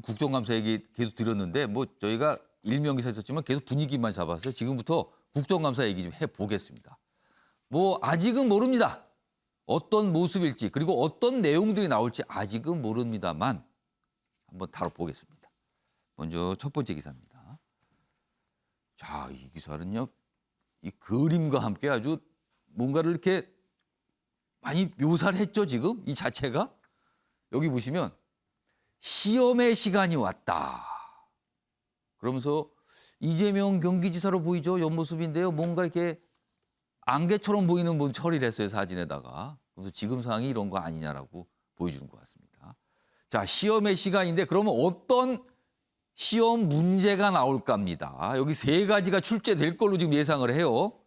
국정감사 얘기 계속 드렸는데 뭐 저희가 일명기사 있었지만 계속 분위기만 잡았어요. 지금부터 국정감사 얘기 좀 해보겠습니다. 뭐 아직은 모릅니다. 어떤 모습일지 그리고 어떤 내용들이 나올지 아직은 모릅니다만 한번 다뤄보겠습니다. 먼저 첫 번째 기사입니다. 자, 이 기사는요. 이 그림과 함께 아주 뭔가를 이렇게 많이 묘사를 했죠, 지금 이 자체가. 여기 보시면 시험의 시간이 왔다. 그러면서 이재명 경기지사로 보이죠? 옆모습인데요. 뭔가 이렇게 안개처럼 보이는 분 처리를 했어요, 사진에다가. 그래서 지금 상황이 이런 거 아니냐라고 보여주는 것 같습니다. 자, 시험의 시간인데 그러면 어떤 시험 문제가 나올까 합니다. 여기 세 가지가 출제될 걸로 지금 예상을 해요.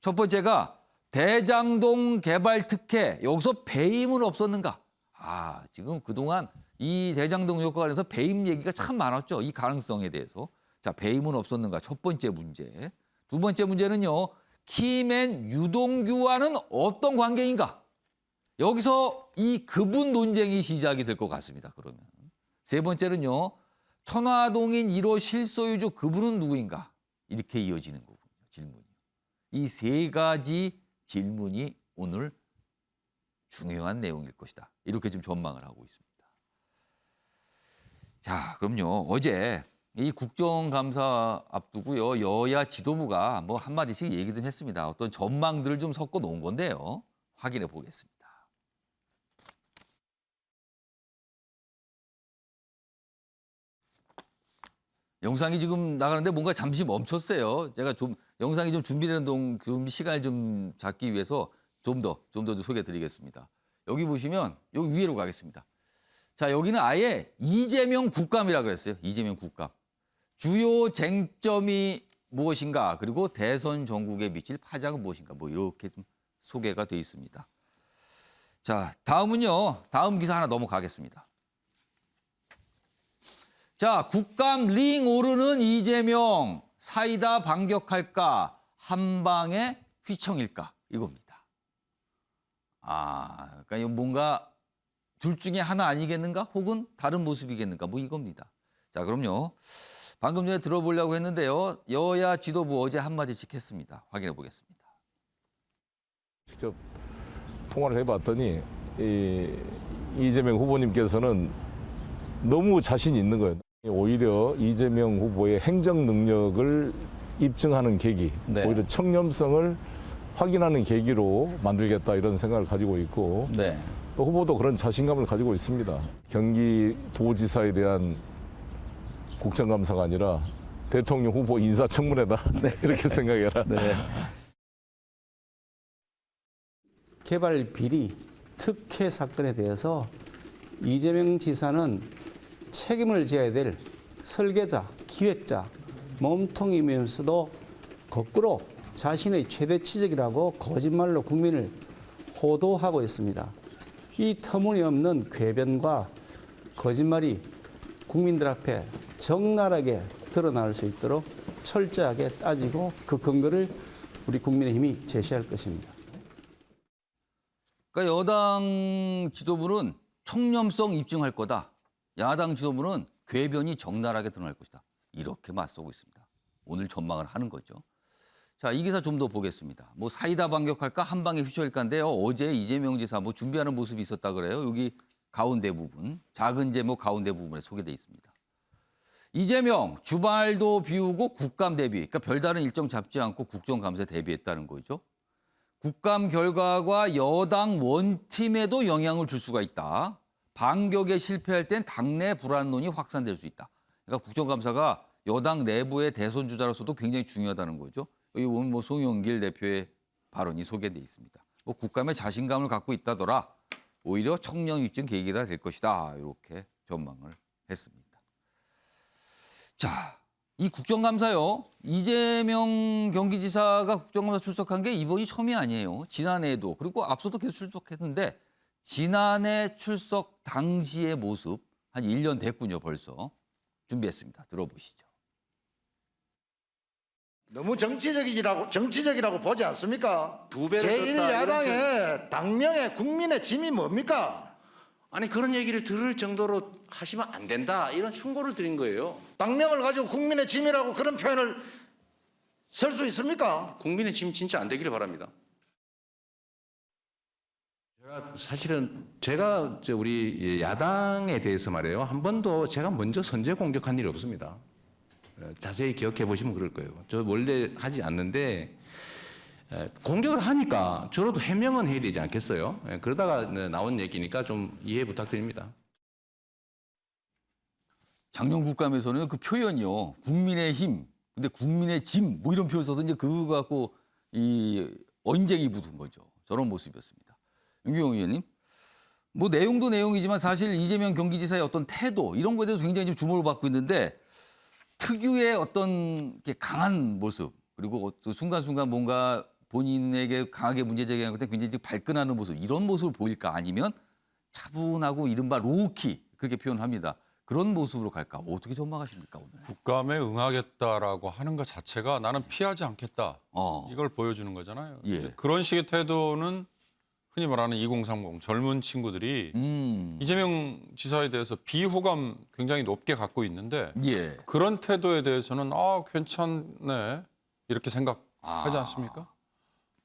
첫 번째가 대장동 개발 특혜, 여기서 배임은 없었는가? 아, 지금 그동안 이 대장동 의혹과 관련해서 배임 얘기가 참 많았죠. 이 가능성에 대해서. 자, 배임은 없었는가? 첫 번째 문제. 두 번째 문제는요. 킴앤 유동규와는 어떤 관계인가? 여기서 이 그분 논쟁이 시작이 될 것 같습니다. 그러면. 세 번째는요. 천화동인 1호 실소유주 그분은 누구인가? 이렇게 이어지는 거군요. 질문이. 이 세 가지 질문이 오늘 중요한 내용일 것이다. 이렇게 좀 전망을 하고 있습니다. 자, 그럼요. 어제 이 국정감사 앞두고요. 여야 지도부가 뭐 한마디씩 얘기 좀 했습니다. 어떤 전망들을 좀 섞어 놓은 건데요. 확인해 보겠습니다. 영상이 지금 나가는데 뭔가 잠시 멈췄어요. 제가 좀 영상이 좀 준비되는 준비 시간을 좀 잡기 위해서 좀 더 소개해 드리겠습니다. 여기 보시면 여기 위로 가겠습니다. 자, 여기는 아예 이재명 국감이라고 그랬어요. 이재명 국감. 주요 쟁점이 무엇인가 그리고 대선 전국에 미칠 파장은 무엇인가 뭐 이렇게 좀 소개가 돼 있습니다. 자, 다음은요. 다음 기사 하나 넘어가겠습니다. 자, 국감 링 오르는 이재명 사이다 반격할까 한 방에 휘청일까 이겁니다. 아, 그러니까 이거 뭔가 둘 중에 하나 아니겠는가 혹은 다른 모습이겠는가 뭐 이겁니다. 자, 그럼요. 방금 전에 들어보려고 했는데요. 여야 지도부 어제 한마디씩 했습니다. 확인해 보겠습니다. 직접 통화를 해봤더니 이재명 후보님께서는 너무 자신 있는 거예요. 오히려 이재명 후보의 행정 능력을 입증하는 계기, 네. 오히려 청렴성을 확인하는 계기로 만들겠다 이런 생각을 가지고 있고 네. 또 후보도 그런 자신감을 가지고 있습니다. 경기도지사에 대한 국정감사가 아니라 대통령 후보 인사청문회다 네. 이렇게 생각해라. 네. 개발 비리 특혜 사건에 대해서 이재명 지사는 책임을 져야 될 설계자, 기획자, 몸통이면서도 거꾸로 자신의 최대 치적이라고 거짓말로 국민을 호도하고 있습니다. 이 터무니없는 궤변과 거짓말이 국민들 앞에 적나라하게 드러날 수 있도록 철저하게 따지고 그 근거를 우리 국민의힘이 제시할 것입니다. 그러니까 여당 지도부는 청렴성 입증할 거다. 야당 지도부는 궤변이 적나라하게 드러날 것이다. 이렇게 맞서고 있습니다. 오늘 전망을 하는 거죠. 자, 이 기사 좀 더 보겠습니다. 뭐 사이다 반격할까 한 방에 휘청일까인데요. 어제 이재명 지사 뭐 준비하는 모습이 있었다 그래요. 여기 가운데 부분, 작은 제목 가운데 부분에 소개돼 있습니다. 이재명 주말도 비우고 국감 대비, 그러니까 별다른 일정 잡지 않고 국정감사에 대비했다는 거죠. 국감 결과가 여당 원팀에도 영향을 줄 수가 있다. 반격에 실패할 땐 당내 불안론이 확산될 수 있다. 그러니까 국정감사가 여당 내부의 대선 주자로서도 굉장히 중요하다는 거죠. 여기 보면 뭐 송영길 대표의 발언이 소개돼 있습니다. 뭐 국감에 자신감을 갖고 있다더라. 오히려 청렴 입증 계기가 될 것이다. 이렇게 전망을 했습니다. 자, 이 국정감사요. 이재명 경기지사가 국정감사 출석한 게 이번이 처음이 아니에요. 지난해에도 그리고 앞서도 계속 출석했는데 지난해 출석 당시의 모습 한 1년 됐군요. 벌써 준비했습니다. 들어보시죠. 너무 정치적이라고 보지 않습니까? 두 배를 썼다, 제1야당의 당명의 국민의 짐이 뭡니까? 아니 그런 얘기를 들을 정도로 하시면 안 된다 이런 충고를 드린 거예요. 당명을 가지고 국민의 짐이라고 그런 표현을 쓸 수 있습니까? 국민의 짐 진짜 안 되기를 바랍니다. 제가 우리 야당에 대해서 말이에요. 한 번도 제가 먼저 선제 공격한 일이 없습니다. 자세히 기억해 보시면 그럴 거예요. 저 원래 하지 않는데 공격을 하니까 저로도 해명은 해야 되지 않겠어요? 그러다가 나온 얘기니까 좀 이해 부탁드립니다. 작년 국감에서는 그 표현이요. 국민의힘, 근데 국민의 짐, 뭐 이런 표현 써서 이제 그거 갖고 이 언쟁이 붙은 거죠. 저런 모습이었습니다. 윤기용 의원님, 뭐 내용도 내용이지만 사실 이재명 경기지사의 어떤 태도 이런 거에 대해서 굉장히 좀 주목을 받고 있는데 특유의 어떤 이렇게 강한 모습 그리고 그 순간순간 뭔가 본인에게 강하게 문제 제기하는 것 때 굉장히 발끈하는 모습 이런 모습을 보일까 아니면 차분하고 이른바 로우키 그렇게 표현합니다. 그런 모습으로 갈까? 어떻게 전망하십니까 오늘? 국감에 응하겠다라고 하는 것 자체가 나는 피하지 않겠다. 이걸 보여주는 거잖아요. 예. 그런 식의 태도는 흔히 말하는 2030 젊은 친구들이 이재명 지사에 대해서 비호감 굉장히 높게 갖고 있는데 예. 그런 태도에 대해서는 괜찮네 이렇게 생각하지 않습니까?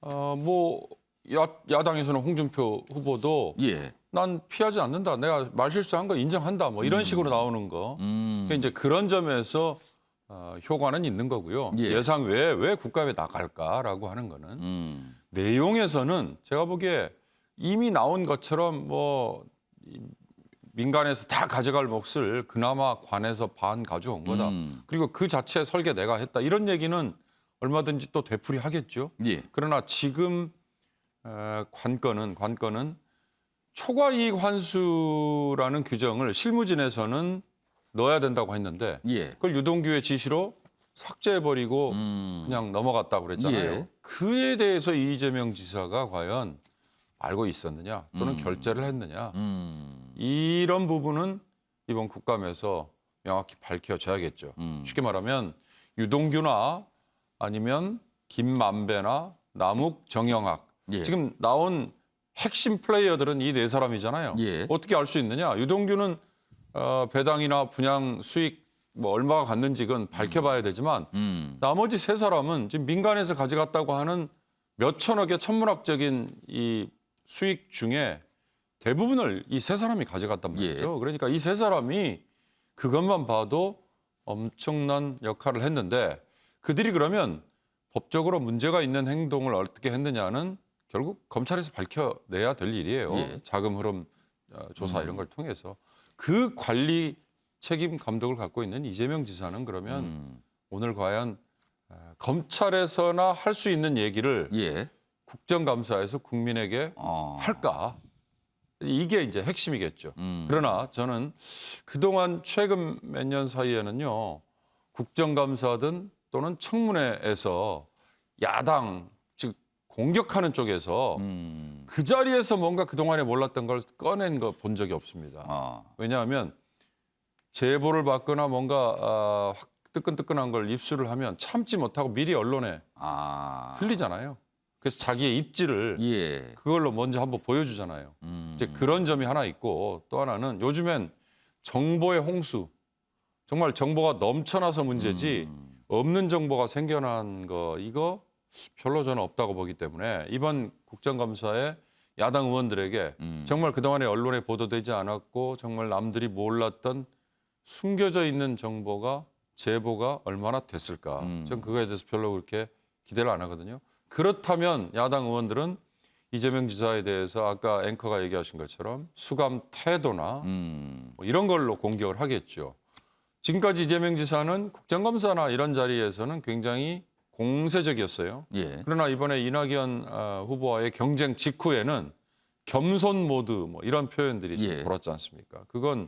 뭐 야당에서는 홍준표 후보도 예. 난 피하지 않는다. 내가 말실수한 거 인정한다. 뭐 이런 식으로 나오는 거. 그러니까 이제 그런 점에서 효과는 있는 거고요. 예. 예상 외에 왜 국감에 나갈까라고 하는 거는 내용에서는 제가 보기에 이미 나온 것처럼 뭐 민간에서 다 가져갈 몫을 그나마 관에서 반 가져온 거다. 그리고 그 자체 설계 내가 했다. 이런 얘기는 얼마든지 또 되풀이 하겠죠. 예. 그러나 지금 관건은 초과이익 환수라는 규정을 실무진에서는 넣어야 된다고 했는데 예. 그걸 유동규의 지시로 삭제해버리고 그냥 넘어갔다고 그랬잖아요. 예. 그에 대해서 이재명 지사가 과연 알고 있었느냐 또는 결재를 했느냐 이런 부분은 이번 국감에서 명확히 밝혀져야겠죠. 쉽게 말하면 유동규나 아니면 김만배나 남욱, 정영학 예. 지금 나온 핵심 플레이어들은 이 네 사람이잖아요. 예. 어떻게 알 수 있느냐? 유동규는 배당이나 분양 수익 뭐 얼마가 갔는지 그건 밝혀봐야 되지만 나머지 세 사람은 지금 민간에서 가져갔다고 하는 몇 천억의 천문학적인 이 수익 중에 대부분을 이 세 사람이 가져갔단 말이죠. 그러니까 이 세 사람이 그것만 봐도 엄청난 역할을 했는데 그들이 그러면 법적으로 문제가 있는 행동을 어떻게 했느냐는 결국 검찰에서 밝혀내야 될 일이에요. 예. 자금 흐름 조사 이런 걸 통해서. 그 관리 책임 감독을 갖고 있는 이재명 지사는 그러면 오늘 과연 검찰에서나 할 수 있는 얘기를 예. 국정감사에서 국민에게 할까? 이게 이제 핵심이겠죠. 그러나 저는 그동안 최근 몇 년 사이에는요. 국정감사든 또는 청문회에서 야당 즉 공격하는 쪽에서 그 자리에서 뭔가 그동안에 몰랐던 걸 꺼낸 거 본 적이 없습니다. 왜냐하면 제보를 받거나 뭔가 뜨끈뜨끈한 걸 입수를 하면 참지 못하고 미리 언론에 흘리잖아요. 그래서 자기의 입지를 예. 그걸로 먼저 한번 보여주잖아요. 이제 그런 점이 하나 있고 또 하나는 요즘엔 정보의 홍수, 정말 정보가 넘쳐나서 문제지 없는 정보가 생겨난 거 이거 별로 저는 없다고 보기 때문에 이번 국정감사에 야당 의원들에게 정말 그동안에 언론에 보도되지 않았고 정말 남들이 몰랐던 숨겨져 있는 정보가 제보가 얼마나 됐을까. 전 그거에 대해서 별로 그렇게 기대를 안 하거든요. 그렇다면 야당 의원들은 이재명 지사에 대해서 아까 앵커가 얘기하신 것처럼 수감 태도나 뭐 이런 걸로 공격을 하겠죠. 지금까지 이재명 지사는 국정감사나 이런 자리에서는 굉장히 공세적이었어요. 예. 그러나 이번에 이낙연 후보와의 경쟁 직후에는 겸손 모드 뭐 이런 표현들이 좀 예. 돌았지 않습니까? 그건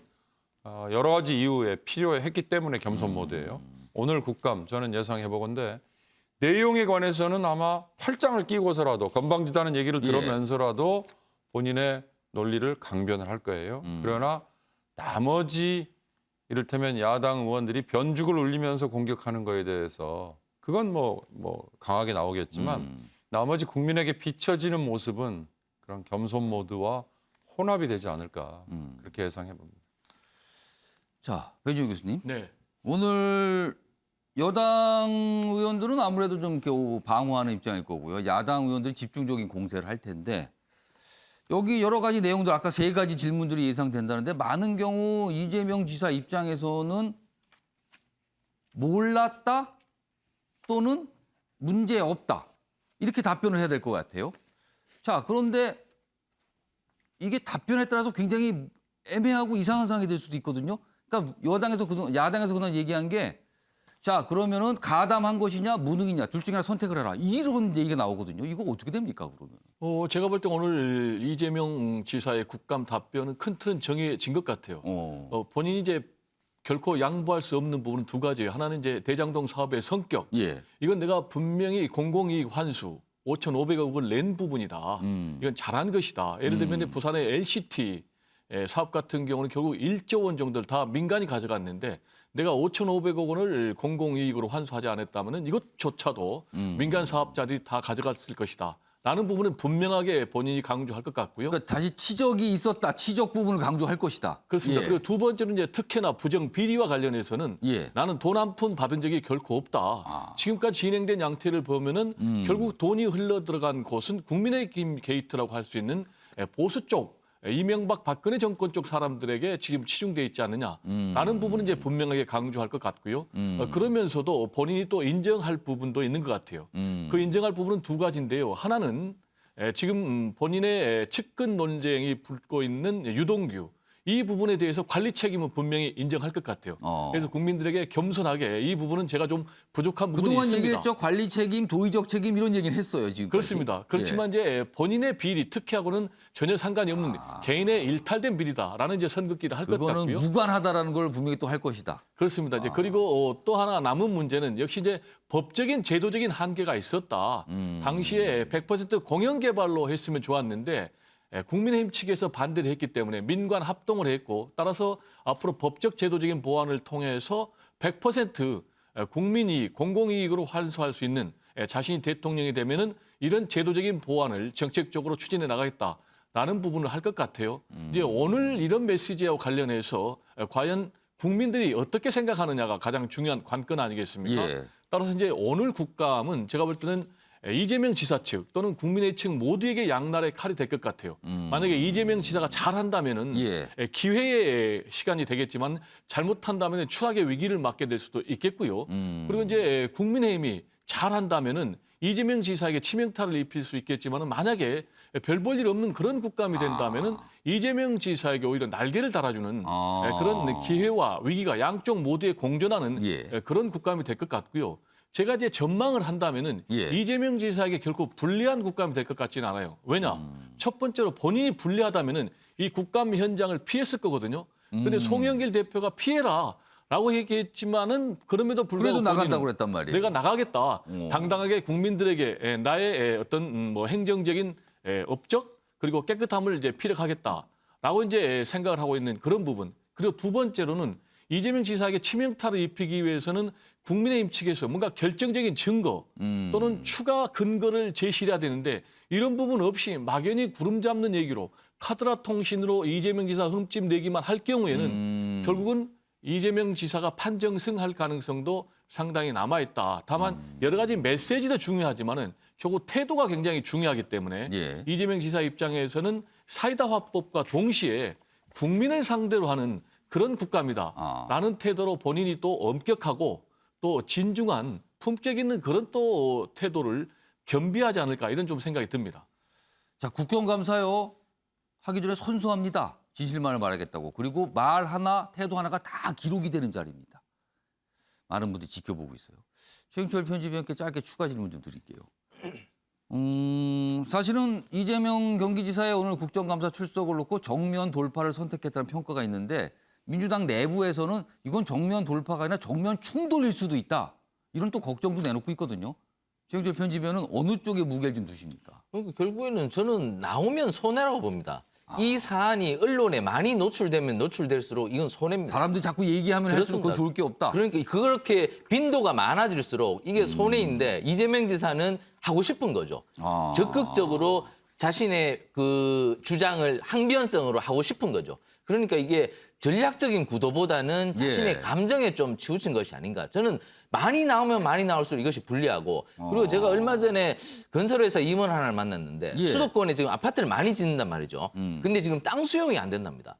여러 가지 이유에 필요했기 때문에 겸손 모드예요. 오늘 국감 저는 예상해 보건데 내용에 관해서는 아마 팔짱을 끼고서라도 건방지다는 얘기를 예. 들으면서라도 본인의 논리를 강변을 할 거예요. 그러나 나머지 이를테면 야당 의원들이 변죽을 울리면서 공격하는 거에 대해서 그건 뭐 강하게 나오겠지만 나머지 국민에게 비춰지는 모습은 그런 겸손 모드와 혼합이 되지 않을까 그렇게 예상해 봅니다. 자, 배지우 교수님. 네. 오늘 여당 의원들은 아무래도 좀 이렇게 방어하는 입장일 거고요. 야당 의원들이 집중적인 공세를 할 텐데 여기 여러 가지 내용들 아까 3가지 질문들이 예상된다는데 많은 경우 이재명 지사 입장에서는 몰랐다 또는 문제 없다 이렇게 답변을 해야 될 것 같아요. 자, 그런데 이게 답변에 따라서 굉장히 애매하고 이상한 상황이 될 수도 있거든요. 그러니까 야당에서 그동안 얘기한 게 자, 그러면은 가담한 것이냐 무능이냐 둘 중에 하나 선택을 해라. 이런 얘기가 나오거든요. 이거 어떻게 됩니까, 그러면? 제가 볼 때 오늘 이재명 지사의 국감 답변은 큰 틀은 정해진 것 같아요. 본인이 이제 결코 양보할 수 없는 부분은 2가지예요. 하나는 이제 대장동 사업의 성격. 예. 이건 내가 분명히 공공이익 환수 5,500억을 낸 부분이다. 이건 잘한 것이다. 예를 들면 부산의 LCT 사업 같은 경우는 결국 1조 원 정도를 다 민간이 가져갔는데 내가 5,500억 원을 공공이익으로 환수하지 않았다면 이것조차도 민간 사업자들이 다 가져갔을 것이다. 라는 부분은 분명하게 본인이 강조할 것 같고요. 그러니까 다시 치적이 있었다. 치적 부분을 강조할 것이다. 그렇습니다. 예. 그리고 2번째는 이제 특혜나 부정 비리와 관련해서는 예. 나는 돈 한 푼 받은 적이 결코 없다. 지금까지 진행된 양태를 보면은 결국 돈이 흘러 들어간 곳은 국민의힘 게이트라고 할 수 있는 보수 쪽 이명박 박근혜 정권 쪽 사람들에게 지금 치중돼 있지 않느냐라는 부분은 이제 분명하게 강조할 것 같고요. 그러면서도 본인이 또 인정할 부분도 있는 것 같아요. 그 인정할 부분은 2가지인데요. 하나는 지금 본인의 측근 논쟁이 불고 있는 유동규 이 부분에 대해서 관리 책임은 분명히 인정할 것 같아요. 그래서 국민들에게 겸손하게 이 부분은 제가 좀 부족한 부분이 그동안 있습니다. 얘기했죠. 관리 책임, 도의적 책임 이런 얘기는 했어요. 지금 그렇습니다. 그렇지만 이제 본인의 비리, 특혜하고는 전혀 상관이 없는 개인의 일탈된 비리다라는 이제 선긋기를 할 것 그거는 같고요. 무관하다라는 걸 분명히 또 할 것이다. 그렇습니다. 이제 그리고 또 하나 남은 문제는 역시 이제 법적인 제도적인 한계가 있었다. 당시에 100% 공영 개발로 했으면 좋았는데 국민의힘 측에서 반대를 했기 때문에 민관 합동을 했고 따라서 앞으로 법적 제도적인 보완을 통해서 100% 국민이익, 공공이익으로 환수할 수 있는 자신이 대통령이 되면은 이런 제도적인 보완을 정책적으로 추진해 나가겠다라는 부분을 할 것 같아요. 이제 오늘 이런 메시지와 관련해서 과연 국민들이 어떻게 생각하느냐가 가장 중요한 관건 아니겠습니까? 예. 따라서 이제 오늘 국감은 제가 볼 때는 이재명 지사 측 또는 국민의 측 모두에게 양날의 칼이 될 것 같아요. 만약에 이재명 지사가 잘한다면은 예. 기회의 시간이 되겠지만 잘못한다면 추락의 위기를 맞게 될 수도 있겠고요. 그리고 이제 국민의힘이 잘한다면은 이재명 지사에게 치명타를 입힐 수 있겠지만은 만약에 별 볼 일 없는 그런 국감이 된다면은 이재명 지사에게 오히려 날개를 달아주는 그런 기회와 위기가 양쪽 모두에 공존하는 예. 그런 국감이 될 것 같고요. 제가 이제 전망을 한다면은 예. 이재명 지사에게 결코 불리한 국감이 될 것 같지는 않아요. 왜냐? 첫 번째로 본인이 불리하다면은 이 국감 현장을 피했을 거거든요. 근데 송영길 대표가 피해라라고 얘기했지만은 그럼에도 불구하고 그래도 나간다고 본인은 그랬단 말이에요. 내가 나가겠다. 당당하게 국민들에게 나의 어떤 뭐 행정적인 업적 그리고 깨끗함을 이제 피력하겠다라고 이제 생각을 하고 있는 그런 부분. 그리고 2번째로는 이재명 지사에게 치명타를 입히기 위해서는 국민의힘 측에서 뭔가 결정적인 증거 또는 추가 근거를 제시해야 되는데 이런 부분 없이 막연히 구름 잡는 얘기로 카드라 통신으로 이재명 지사 흠집 내기만 할 경우에는 결국은 이재명 지사가 판정승할 가능성도 상당히 남아있다. 다만 여러 가지 메시지도 중요하지만은 결국 태도가 굉장히 중요하기 때문에 예. 이재명 지사 입장에서는 사이다 화법과 동시에 국민을 상대로 하는 그런 국감이다라는 태도로 본인이 또 엄격하고 또 진중한 품격 있는 그런 또 태도를 겸비하지 않을까 이런 좀 생각이 듭니다. 자, 국정감사요. 하기 전에 선수합니다. 진실만을 말하겠다고. 그리고 말 하나, 태도 하나가 다 기록이 되는 자리입니다. 많은 분들이 지켜보고 있어요. 최영철 편집위원께 짧게 추가 질문 좀 드릴게요. 사실은 이재명 경기지사의 오늘 국정감사 출석을 놓고 정면 돌파를 선택했다는 평가가 있는데 민주당 내부에서는 이건 정면 돌파가 아니라 정면 충돌일 수도 있다. 이런 또 걱정도 내놓고 있거든요. 최영철 편집위원은 어느 쪽에 무게를 좀 두십니까? 결국에는 저는 나오면 손해라고 봅니다. 이 사안이 언론에 많이 노출되면 노출될수록 이건 손해입니다. 사람들이 자꾸 얘기하면 할수록 그건 그렇습니다. 좋을 게 없다. 그러니까 그렇게 빈도가 많아질수록 이게 손해인데 이재명 지사는 하고 싶은 거죠. 적극적으로 자신의 그 주장을 항변성으로 하고 싶은 거죠. 그러니까 이게 전략적인 구도보다는 자신의 예. 감정에 좀 치우친 것이 아닌가. 저는 많이 나오면 많이 나올수록 이것이 불리하고 그리고 제가 얼마 전에 건설회사 임원 하나를 만났는데 예. 수도권에 지금 아파트를 많이 짓는단 말이죠. 근데 지금 땅 수용이 안 된답니다.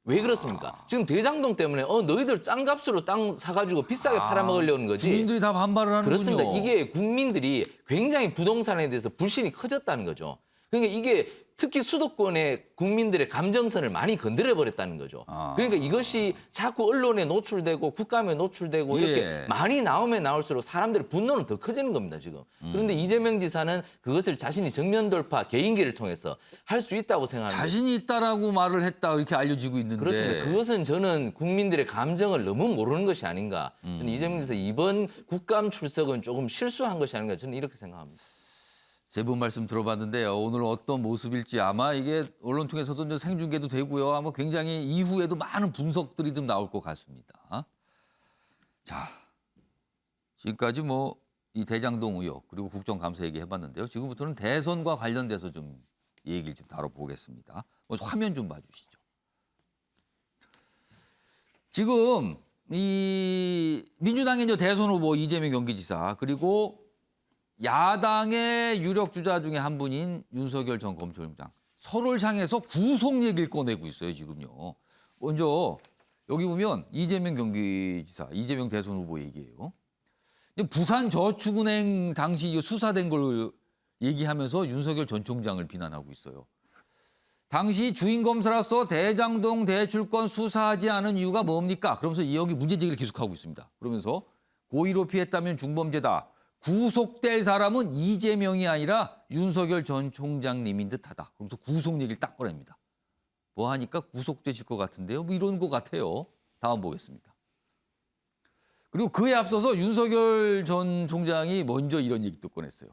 왜 그렇습니까? 지금 대장동 때문에 너희들 짱값으로 땅 사가지고 비싸게 팔아먹으려는 거지. 주민들이 다 반발을 하는군요. 그렇습니다. 이게 국민들이 굉장히 부동산에 대해서 불신이 커졌다는 거죠. 그러니까 이게 특히 수도권의 국민들의 감정선을 많이 건드려 버렸다는 거죠. 그러니까 이것이 자꾸 언론에 노출되고 국감에 노출되고 이렇게 예. 많이 나오면 나올수록 사람들의 분노는 더 커지는 겁니다, 지금. 그런데 이재명 지사는 그것을 자신이 정면 돌파 개인기를 통해서 할 수 있다고 생각하는 거죠. 자신이 있다라고 말을 했다 이렇게 알려지고 있는데 그렇습니다. 그것은 저는 국민들의 감정을 너무 모르는 것이 아닌가. 저는 이재명 지사 이번 국감 출석은 조금 실수한 것이 아닌가. 저는 이렇게 생각합니다. 세 분 말씀 들어봤는데요. 오늘 어떤 모습일지 아마 이게 언론 통해서도 이제 생중계도 되고요. 아마 굉장히 이후에도 많은 분석들이 좀 나올 것 같습니다. 자, 지금까지 뭐 이 대장동 의혹 그리고 국정감사 얘기 해봤는데요. 지금부터는 대선과 관련돼서 좀 얘기를 좀 다뤄보겠습니다. 화면 좀 봐주시죠. 지금 이 민주당의 이제 대선 후보 이재명 경기지사 그리고 야당의 유력 주자 중에 한 분인 윤석열 전 검찰총장 서로를 향해서 구속 얘기를 꺼내고 있어요 지금요. 먼저 여기 보면 이재명 경기지사, 이재명 대선 후보 얘기예요. 부산저축은행 당시 수사된 걸 얘기하면서 윤석열 전 총장을 비난하고 있어요. 당시 주인검사로서 대장동 대출권 수사하지 않은 이유가 뭡니까? 그러면서 여기 문제 제기를 계속하고 있습니다. 그러면서 고의로 피했다면 중범죄다. 구속될 사람은 이재명이 아니라 윤석열 전 총장님인 듯하다. 그러면서 구속 얘기를 딱 꺼냅니다. 뭐 하니까 구속되실 것 같은데요. 뭐 이런 것 같아요. 다음 보겠습니다. 그리고 그에 앞서서 윤석열 전 총장이 먼저 이런 얘기도 꺼냈어요.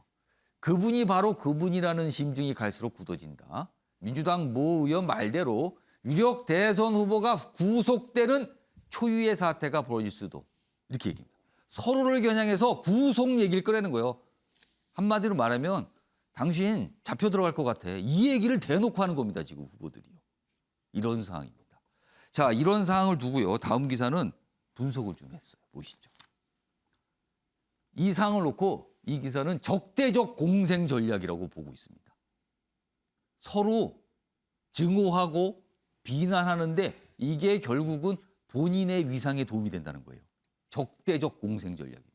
그분이 바로 그분이라는 심증이 갈수록 굳어진다. 민주당 모 의원 말대로 유력 대선 후보가 구속되는 초유의 사태가 벌어질 수도. 이렇게 얘기합니다. 서로를 겨냥해서 구속 얘기를 꺼내는 거예요. 한마디로 말하면 당신 잡혀 들어갈 것 같아. 이 얘기를 대놓고 하는 겁니다. 지금 후보들이요. 이런 상황입니다. 자, 이런 상황을 두고요. 다음 기사는 분석을 좀 했어요. 보시죠. 이 상황을 놓고 이 기사는 적대적 공생 전략이라고 보고 있습니다. 서로 증오하고 비난하는데 이게 결국은 본인의 위상에 도움이 된다는 거예요. 적대적 공생 전략입니다.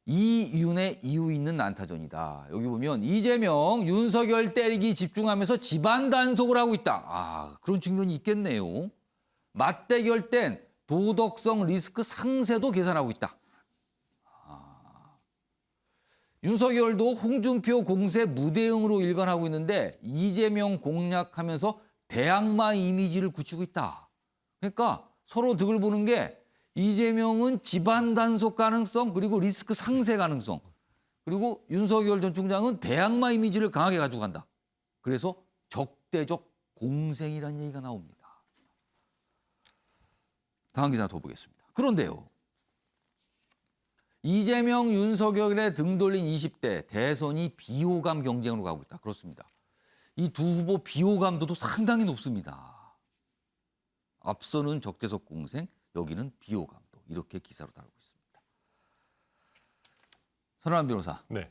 이윤의 이유 있는 난타전이다. 여기 보면 이재명, 윤석열 때리기 집중하면서 집안 단속을 하고 있다. 그런 측면이 있겠네요. 맞대결 땐 도덕성 리스크 상세도 계산하고 있다. 윤석열도 홍준표 공세 무대응으로 일관하고 있는데 이재명 공략하면서 대악마 이미지를 굳히고 있다. 그러니까 서로 득을 보는 게 이재명은 집안 단속 가능성 그리고 리스크 상세 가능성 그리고 윤석열 전 총장은 대악마 이미지를 강하게 가지고 간다. 그래서 적대적 공생이라는 얘기가 나옵니다. 다음 기사 더 보겠습니다. 그런데요. 이재명, 윤석열의 등 돌린 20대 대선이 비호감 경쟁으로 가고 있다. 그렇습니다. 이 두 후보 비호감도도 상당히 높습니다. 앞서는 적대적 공생, 여기는 비호감도. 이렇게 기사로 다루고 있습니다. 선환 변호사. 네.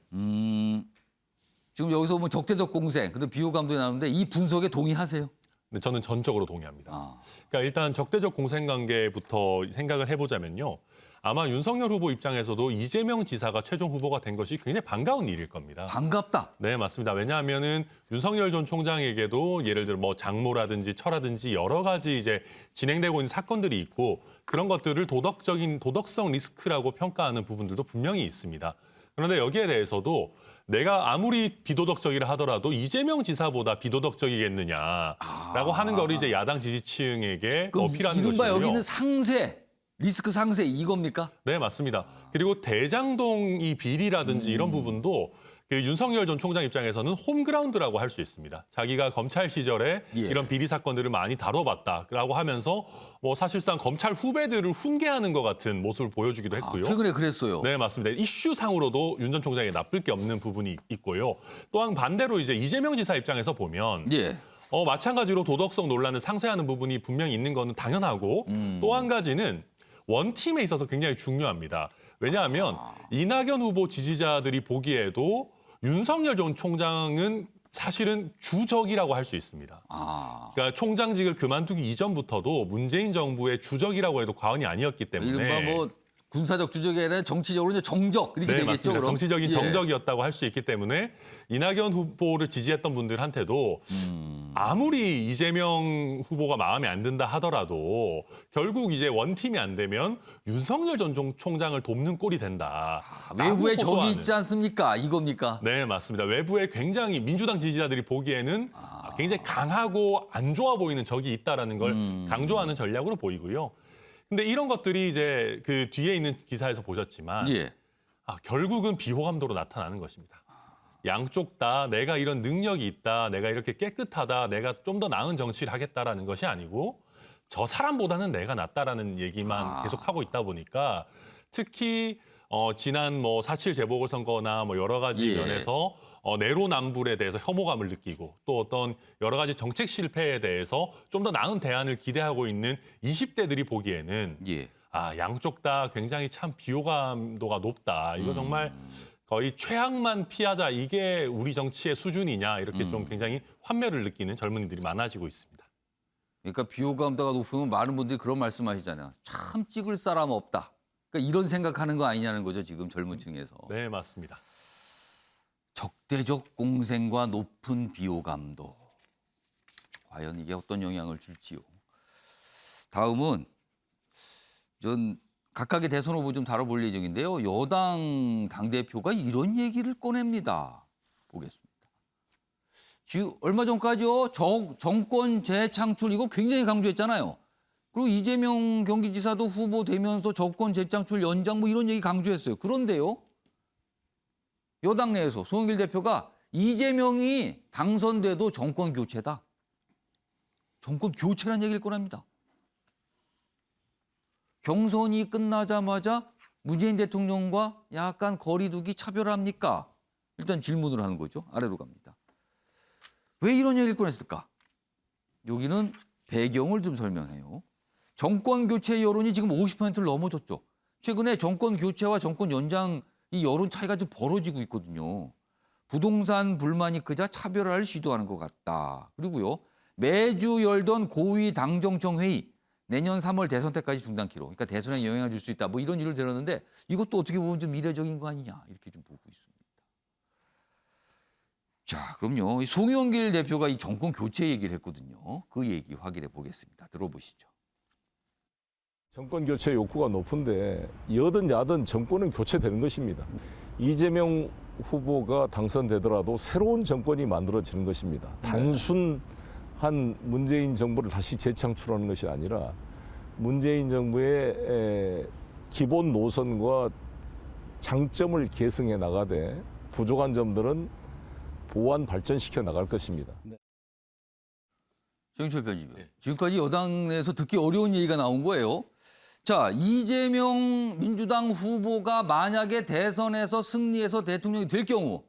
지금 여기서 보면 적대적 공생, 근데 비호감도 나오는데 이 분석에 동의하세요? 네, 저는 전적으로 동의합니다. 아. 그러니까 일단 적대적 공생관계부터 생각을 해보자면요. 아마 윤석열 후보 입장에서도 이재명 지사가 최종 후보가 된 것이 굉장히 반가운 일일 겁니다. 반갑다. 네, 맞습니다. 왜냐하면은 윤석열 전 총장에게도 예를 들어 뭐 장모라든지 처라든지 여러 가지 이제 진행되고 있는 사건들이 있고 그런 것들을 도덕성 리스크라고 평가하는 부분들도 분명히 있습니다. 그런데 여기에 대해서도 내가 아무리 비도덕적이라 하더라도 이재명 지사보다 비도덕적이겠느냐라고 하는 거를 이제 야당 지지층에게 어필하는 이른바 것이고요. 여기는 상세, 리스크 상세 이겁니까? 네, 맞습니다. 그리고 대장동 이 비리라든지 이런 부분도 그 윤석열 전 총장 입장에서는 홈그라운드라고 할 수 있습니다. 자기가 검찰 시절에 예. 이런 비리 사건들을 많이 다뤄봤다라고 하면서 뭐 사실상 검찰 후배들을 훈계하는 것 같은 모습을 보여주기도 했고요. 최근에 그랬어요. 네, 맞습니다. 이슈상으로도 윤 전 총장이 나쁠 게 없는 부분이 있고요. 또한 반대로 이제 이재명 지사 입장에서 보면 예. 마찬가지로 도덕성 논란을 상쇄하는 부분이 분명히 있는 거는 당연하고 또 한 가지는 원팀에 있어서 굉장히 중요합니다. 왜냐하면 이낙연 후보 지지자들이 보기에도 윤석열 전 총장은 사실은 주적이라고 할 수 있습니다. 그러니까 총장직을 그만두기 이전부터도 문재인 정부의 주적이라고 해도 과언이 아니었기 때문에 이른바 뭐 군사적 주적이 아니라 정치적으로 이제 정적 이렇게 네, 되겠죠. 맞습니다. 그럼? 정치적인 예. 정적이었다고 할 수 있기 때문에 이낙연 후보를 지지했던 분들한테도 아무리 이재명 후보가 마음에 안 든다 하더라도 결국 이제 원팀이 안 되면 윤석열 전 총장을 돕는 꼴이 된다. 외부에 적이 호소하는. 있지 않습니까? 이겁니까? 네, 맞습니다. 외부에 굉장히 민주당 지지자들이 보기에는 굉장히 강하고 안 좋아 보이는 적이 있다라는 걸 강조하는 전략으로 보이고요. 근데 이런 것들이 이제 그 뒤에 있는 기사에서 보셨지만 예. 결국은 비호감도로 나타나는 것입니다. 양쪽 다 내가 이런 능력이 있다, 내가 이렇게 깨끗하다, 내가 좀 더 나은 정치를 하겠다라는 것이 아니고 저 사람보다는 내가 낫다라는 얘기만 계속하고 있다 보니까 특히 지난 뭐 4.7 재보궐선거나 뭐 여러 가지 예. 면에서 내로남불에 대해서 혐오감을 느끼고 또 어떤 여러 가지 정책 실패에 대해서 좀 더 나은 대안을 기대하고 있는 20대들이 보기에는 예. 양쪽 다 굉장히 참 비호감도가 높다. 이거 정말 거의 최악만 피하자. 이게 우리 정치의 수준이냐. 이렇게 좀 굉장히 환멸을 느끼는 젊은이들이 많아지고 있습니다. 그러니까 비호감도가 높으면 많은 분들이 그런 말씀하시잖아요. 참 찍을 사람 없다. 그러니까 이런 생각하는 거 아니냐는 거죠. 지금 젊은 층에서. 네, 맞습니다. 적대적 공생과 높은 비호감도. 과연 이게 어떤 영향을 줄지요. 다음은 전 각각의 대선 후보 좀 다뤄볼 예정인데요. 여당 당대표가 이런 얘기를 꺼냅니다. 보겠습니다. 지금 얼마 전까지요. 정권 재창출 이거 굉장히 강조했잖아요. 그리고 이재명 경기지사도 후보 되면서 정권 재창출 연장 뭐 이런 얘기 강조했어요. 그런데요. 여당 내에서 송영길 대표가 이재명이 당선돼도 정권 교체다. 정권 교체라는 얘기를 꺼냅니다. 경선이 끝나자마자 문재인 대통령과 약간 거리두기 차별합니까? 일단 질문을 하는 거죠. 아래로 갑니다. 왜 이런 얘기를 꺼냈을까? 여기는 배경을 좀 설명해요. 정권 교체 여론이 지금 50%를 넘어졌죠. 최근에 정권 교체와 정권 연장 이 여론 차이가 좀 벌어지고 있거든요. 부동산 불만이 크자 차별화를 시도하는 것 같다. 그리고요. 매주 열던 고위 당정청 회의 내년 3월 대선 때까지 중단키로. 그러니까 대선에 영향을 줄 수 있다. 뭐 이런 일을 들었는데 이것도 어떻게 보면 좀 미래적인 거 아니냐. 이렇게 좀 보고 있습니다. 자, 그럼요. 이 송영길 대표가 이 정권 교체 얘기를 했거든요. 그 얘기 확인해 보겠습니다. 들어보시죠. 정권 교체 욕구가 높은데 여든 야든 정권은 교체되는 것입니다. 이재명 후보가 당선되더라도 새로운 정권이 만들어지는 것입니다. 단순한 문재인 정부를 다시 재창출하는 것이 아니라 문재인 정부의 기본 노선과 장점을 계승해 나가되 부족한 점들은 보완 발전시켜 나갈 것입니다. 정철 편집위원. 지금까지 여당 내에서 듣기 어려운 얘기가 나온 거예요. 자, 이재명 민주당 후보가 만약에 대선에서 승리해서 대통령이 될 경우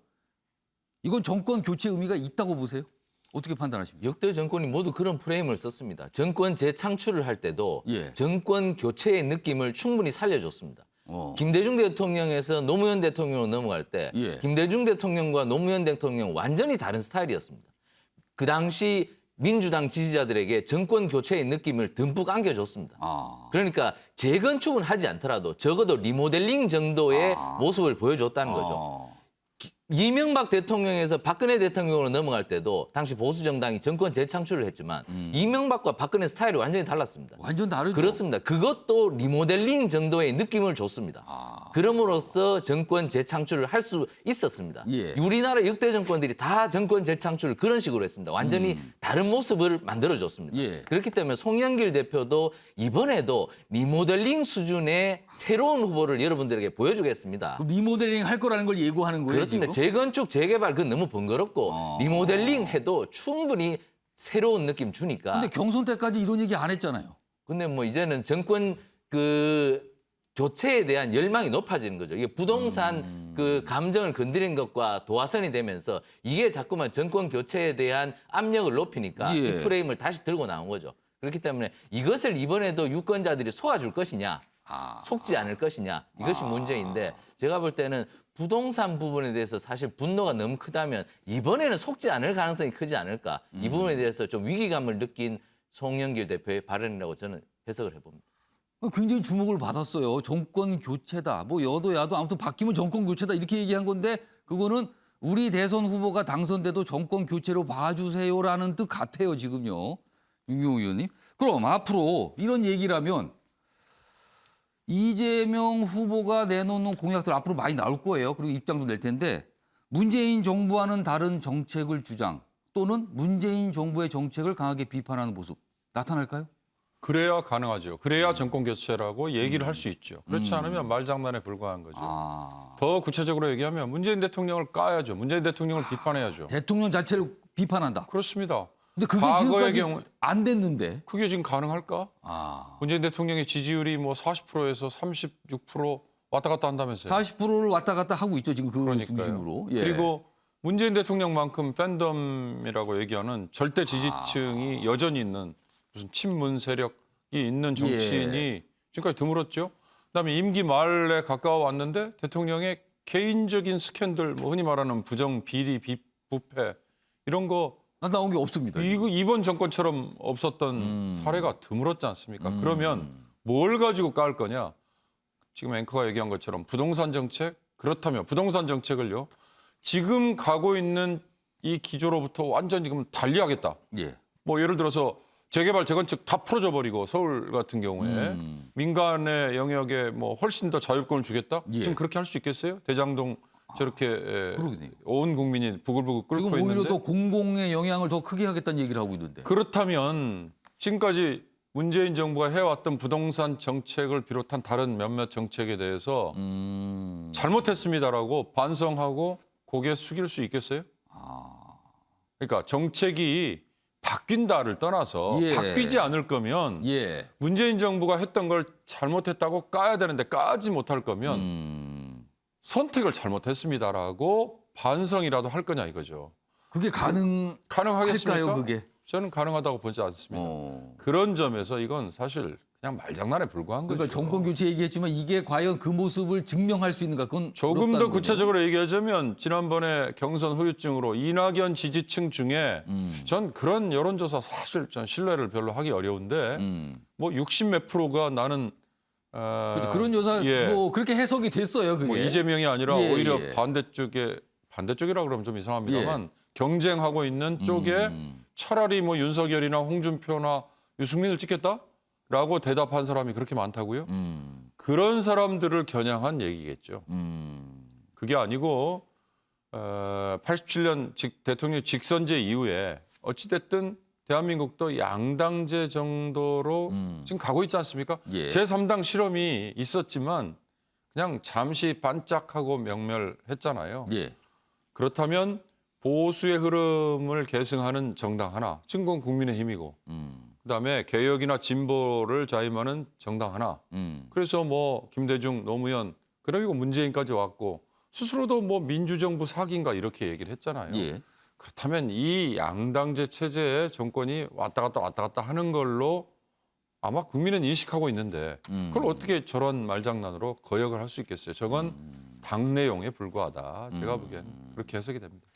이건 정권 교체 의미가 있다고 보세요? 어떻게 판단하십니까? 역대 정권이 모두 그런 프레임을 썼습니다. 정권 재창출을 할 때도 예. 정권 교체의 느낌을 충분히 살려줬습니다. 김대중 대통령에서 노무현 대통령으로 넘어갈 때 예. 김대중 대통령과 노무현 대통령 완전히 다른 스타일이었습니다. 그 당시 민주당 지지자들에게 정권 교체의 느낌을 듬뿍 안겨줬습니다. 그러니까 재건축은 하지 않더라도 적어도 리모델링 정도의 모습을 보여줬다는 거죠. 이명박 대통령에서 박근혜 대통령으로 넘어갈 때도 당시 보수정당이 정권 재창출을 했지만 이명박과 박근혜 스타일이 완전히 달랐습니다. 완전 다르죠. 그렇습니다. 그것도 리모델링 정도의 느낌을 줬습니다. 그럼으로써 정권 재창출을 할 수 있었습니다. 예. 우리나라 역대 정권들이 다 정권 재창출을 그런 식으로 했습니다. 완전히 다른 모습을 만들어줬습니다. 예. 그렇기 때문에 송영길 대표도 이번에도 리모델링 수준의 새로운 후보를 여러분들에게 보여주겠습니다. 리모델링 할 거라는 걸 예고하는 거예요. 그렇습니다. 지금? 재건축, 재개발 그건 너무 번거롭고 리모델링 해도 충분히 새로운 느낌 주니까. 근데 경선 때까지 이런 얘기 안 했잖아요. 근데 뭐 이제는 정권 그 교체에 대한 열망이 높아지는 거죠. 이게 부동산 그 감정을 건드린 것과 도화선이 되면서 이게 자꾸만 정권 교체에 대한 압력을 높이니까 예. 이 프레임을 다시 들고 나온 거죠. 그렇기 때문에 이것을 이번에도 유권자들이 속아줄 것이냐, 속지 않을 것이냐, 이것이 문제인데 제가 볼 때는 부동산 부분에 대해서 사실 분노가 너무 크다면 이번에는 속지 않을 가능성이 크지 않을까. 이 부분에 대해서 좀 위기감을 느낀 송영길 대표의 발언이라고 저는 해석을 해봅니다. 굉장히 주목을 받았어요. 정권 교체다. 뭐 여도 야도 아무튼 바뀌면 정권 교체다 이렇게 얘기한 건데 그거는 우리 대선 후보가 당선돼도 정권 교체로 봐주세요라는 뜻 같아요 지금요. 윤경호 의원님. 그럼 앞으로 이런 얘기라면 이재명 후보가 내놓는 공약들 앞으로 많이 나올 거예요. 그리고 입장도 낼 텐데 문재인 정부와는 다른 정책을 주장 또는 문재인 정부의 정책을 강하게 비판하는 모습 나타날까요? 그래야 가능하죠. 그래야 정권 교체라고 얘기를 할 수 있죠. 그렇지 않으면 말장난에 불과한 거죠. 더 구체적으로 얘기하면 문재인 대통령을 까야죠. 문재인 대통령을 비판해야죠. 대통령 자체를 비판한다. 그렇습니다. 근데 그게 과거의 지금까지 경우 안 됐는데. 그게 지금 가능할까? 문재인 대통령의 지지율이 뭐 40%에서 36% 왔다 갔다 한다면서요. 40%를 왔다 갔다 하고 있죠 지금 그 그러니까요. 중심으로. 예. 그리고 문재인 대통령만큼 팬덤이라고 얘기하는 절대 지지층이 여전히 있는 무슨 친문 세력이 있는 정치인이 지금까지 드물었죠. 그다음에 임기 말에 가까워 왔는데 대통령의 개인적인 스캔들, 뭐 흔히 말하는 부정, 비리, 부패 이런 거 나온 게 없습니다. 이번 정권처럼 없었던 사례가 드물었지 않습니까? 그러면 뭘 가지고 깔 거냐? 지금 앵커가 얘기한 것처럼 부동산 정책? 그렇다면 부동산 정책을요. 지금 가고 있는 이 기조로부터 완전히 지금 달리하겠다. 예. 뭐 예를 들어서 재개발, 재건축 다 풀어줘 버리고 서울 같은 경우에 민간의 영역에 뭐 훨씬 더 자율권을 주겠다? 예. 지금 그렇게 할 수 있겠어요? 대장동 저렇게 그러겠네요. 온 국민이 부글부글 끓고 지금 있는데 오히려 더 공공의 영향을 더 크게 하겠다는 얘기를 하고 있는데. 그렇다면 지금까지 문재인 정부가 해왔던 부동산 정책을 비롯한 다른 몇몇 정책에 대해서 잘못했습니다라고 반성하고 고개 숙일 수 있겠어요? 그러니까 정책이 바뀐다를 떠나서 예. 바뀌지 않을 거면 예. 문재인 정부가 했던 걸 잘못했다고 까야 되는데 까지 못할 거면 선택을 잘못했습니다라고 반성이라도 할 거냐 이거죠. 그게 가능하겠습니까? 할까요, 그게? 저는 가능하다고 보지 않습니다. 그런 점에서 이건 사실 그냥 말장난에 불과한 그러니까 거죠. 정권 교체 얘기했지만 이게 과연 그 모습을 증명할 수 있는가? 그건 조금 더 어렵다는 구체적으로 얘기하자면 지난번에 경선 후유증으로 이낙연 지지층 중에 전 그런 여론조사 사실 전 신뢰를 별로 하기 어려운데 뭐 60몇 프로가 나는 그렇죠. 그런 요사 예. 뭐 그렇게 해석이 됐어요. 그게. 뭐 이재명이 아니라 예, 오히려 예. 반대쪽이라 그러면 좀 이상합니다만 경쟁하고 있는 쪽에 차라리 뭐 윤석열이나 홍준표나 유승민을 찍겠다라고 대답한 사람이 그렇게 많다고요? 그런 사람들을 겨냥한 얘기겠죠. 그게 아니고 87년 대통령 직선제 이후에 어찌됐든 대한민국도 양당제 정도로 지금 가고 있지 않습니까? 예. 제3당 실험이 있었지만 그냥 잠시 반짝하고 명멸했잖아요. 예. 그렇다면 보수의 흐름을 계승하는 정당 하나, 증권 국민의힘이고 그다음에 개혁이나 진보를 자임하는 정당 하나. 그래서 뭐 김대중, 노무현 그리고 문재인까지 왔고 스스로도 뭐 민주정부 사기인가 이렇게 얘기를 했잖아요. 예. 그렇다면 이 양당제 체제의 정권이 왔다 갔다 하는 걸로 아마 국민은 인식하고 있는데 그걸 어떻게 저런 말장난으로 거역을 할 수 있겠어요? 저건 당 내용에 불과하다. 제가 보기에는 그렇게 해석이 됩니다.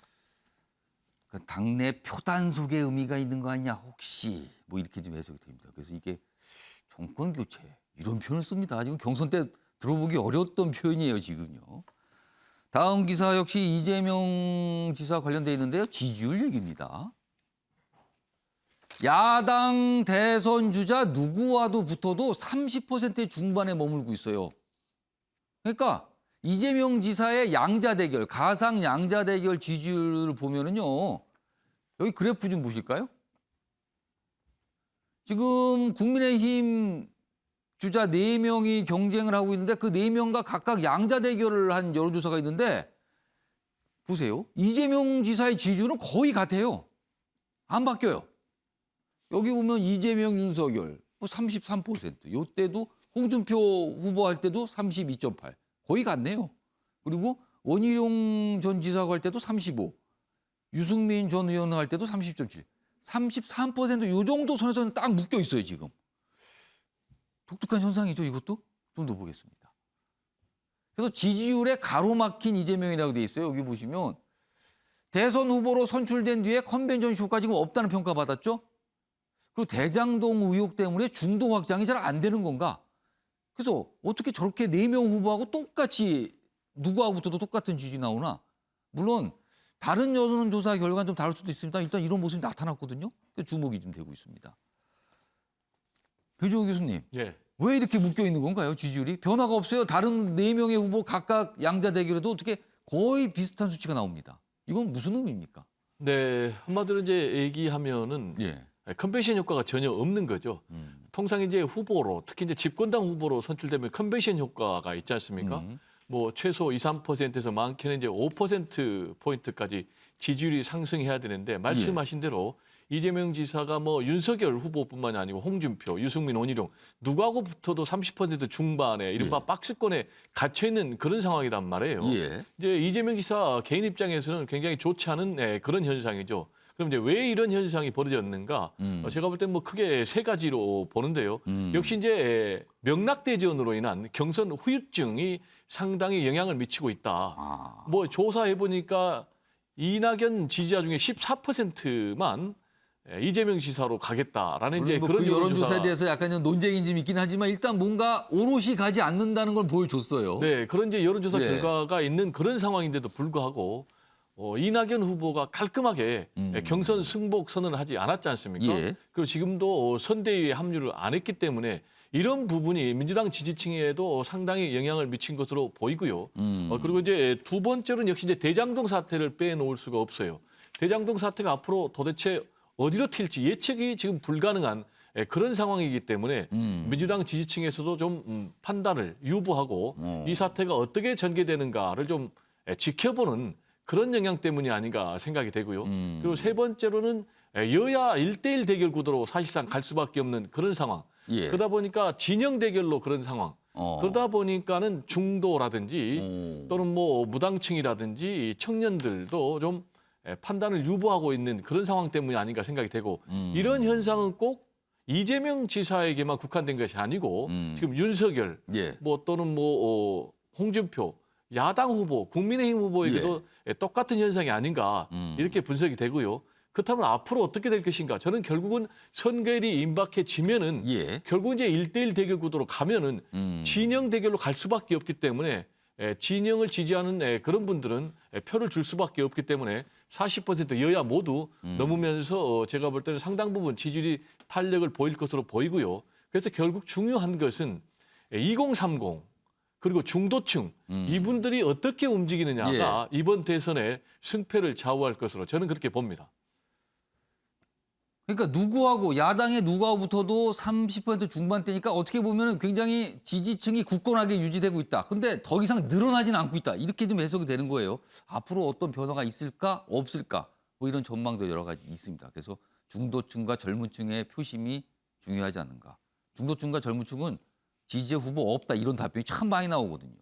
그 당내 표단 속에 의미가 있는 거 아니냐 혹시 뭐 이렇게 좀 해석이 됩니다. 그래서 이게 정권 교체 이런 표현을 씁니다. 지금 경선 때 들어보기 어려웠던 표현이에요 지금요. 다음 기사 역시 이재명 지사 관련돼 있는데요. 지지율 얘기입니다. 야당 대선 주자 누구와도 붙어도 30%의 중반에 머물고 있어요. 그러니까 이재명 지사의 양자 대결, 가상 양자 대결 지지율을 보면은요. 여기 그래프 좀 보실까요? 지금 국민의힘 주자 4명이 경쟁을 하고 있는데 그 4명과 각각 양자 대결을 한 여론조사가 있는데 보세요. 이재명 지사의 지지율은 거의 같아요. 안 바뀌어요. 여기 보면 이재명, 윤석열 뭐 33%. 요때도 홍준표 후보 할 때도 32.8. 거의 같네요. 그리고 원희룡 전 지사가 할 때도 35. 유승민 전 의원 할 때도 30.7. 33%요 정도 선에서는 딱 묶여 있어요, 지금. 독특한 현상이죠, 이것도. 좀 더 보겠습니다. 그래서 지지율에 가로막힌 이재명이라고 돼 있어요. 여기 보시면 대선 후보로 선출된 뒤에 컨벤션 효과 지금 없다는 평가 받았죠. 그리고 대장동 의혹 때문에 중도 확장이 잘 안 되는 건가? 그래서 어떻게 저렇게 4명 후보하고 똑같이 누구하고부터도 똑같은 지지 나오나? 물론 다른 여론조사 결과는 좀 다를 수도 있습니다. 일단 이런 모습이 나타났거든요. 주목이 좀 되고 있습니다. 배종호 교수님, 예. 왜 이렇게 묶여 있는 건가요? 지지율이 변화가 없어요. 다른 4명의 후보 각각 양자 대결에도 어떻게 거의 비슷한 수치가 나옵니다. 이건 무슨 의미입니까? 네, 한마디로 이제 얘기하면은 예. 컨벤션 효과가 전혀 없는 거죠. 통상 이제 후보로 특히 이제 집권당 후보로 선출되면 컨벤션 효과가 있지 않습니까? 뭐 최소 2, 3%에서 많게는 이제 5% 포인트까지 지지율이 상승해야 되는데 말씀하신 대로 이재명 지사가 뭐 윤석열 후보뿐만이 아니고 홍준표, 유승민, 원희룡 누구하고 붙어도 30% 중반에 이른바 박스권에 갇혀 있는 그런 상황이란 말이에요. 예. 이제 이재명 지사 개인 입장에서는 굉장히 좋지 않은 그런 현상이죠. 그럼 이제 왜 이런 현상이 벌어졌는가? 제가 볼 때 뭐 크게 3가지로 보는데요. 역시 이제 명락대전으로 인한 경선 후유증이 상당히 영향을 미치고 있다. 뭐 조사해 보니까 이낙연 지지자 중에 14%만 이재명 지사로 가겠다라는 이제 뭐 그런 그 여론조사. 여론조사에 대해서 약간 좀 논쟁이 좀 있긴 하지만 일단 뭔가 오롯이 가지 않는다는 걸 보여줬어요. 네, 그런 이제 여론조사 예. 결과가 있는 그런 상황인데도 불구하고 이낙연 후보가 깔끔하게 경선 승복 선언을 하지 않았지 않습니까? 예. 그리고 지금도 선대위에 합류를 안 했기 때문에 이런 부분이 민주당 지지층에도 상당히 영향을 미친 것으로 보이고요. 그리고 이제 두 번째로는 역시 이제 대장동 사태를 빼놓을 수가 없어요. 대장동 사태가 앞으로 도대체 어디로 튈지 예측이 지금 불가능한 그런 상황이기 때문에 민주당 지지층에서도 좀 판단을 유보하고 이 사태가 어떻게 전개되는가를 좀 지켜보는 그런 영향 때문이 아닌가 생각이 되고요. 그리고 세 번째로는 여야 1대1 대결 구도로 사실상 갈 수밖에 없는 그런 상황. 예. 그러다 보니까 진영 대결로 그런 상황. 그러다 보니까는 중도라든지 또는 뭐 무당층이라든지 청년들도 좀 판단을 유보하고 있는 그런 상황 때문이 아닌가 생각이 되고 이런 현상은 꼭 이재명 지사에게만 국한된 것이 아니고 지금 윤석열 예. 뭐 또는 뭐 홍준표 야당 후보 국민의힘 후보에게도 똑같은 현상이 아닌가 이렇게 분석이 되고요. 그렇다면 앞으로 어떻게 될 것인가? 저는 결국은 선거일이 임박해지면은 예. 결국 이제 1대1 대결 구도로 가면은 진영 대결로 갈 수밖에 없기 때문에 진영을 지지하는 그런 분들은 표를 줄 수밖에 없기 때문에 40% 여야 모두 넘으면서 제가 볼 때는 상당 부분 지지율이 탄력을 보일 것으로 보이고요. 그래서 결국 중요한 것은 2030 그리고 중도층 이분들이 어떻게 움직이느냐가 이번 대선의 승패를 좌우할 것으로 저는 그렇게 봅니다. 그러니까 누구하고 야당의 누구하고 붙어도 30% 중반대니까 어떻게 보면 굉장히 지지층이 굳건하게 유지되고 있다. 근데 더 이상 늘어나지는 않고 있다. 이렇게 좀 해석이 되는 거예요. 앞으로 어떤 변화가 있을까 없을까 뭐 이런 전망도 여러 가지 있습니다. 그래서 중도층과 젊은층의 표심이 중요하지 않는가. 중도층과 젊은층은 지지자 후보 없다 이런 답변이 참 많이 나오거든요.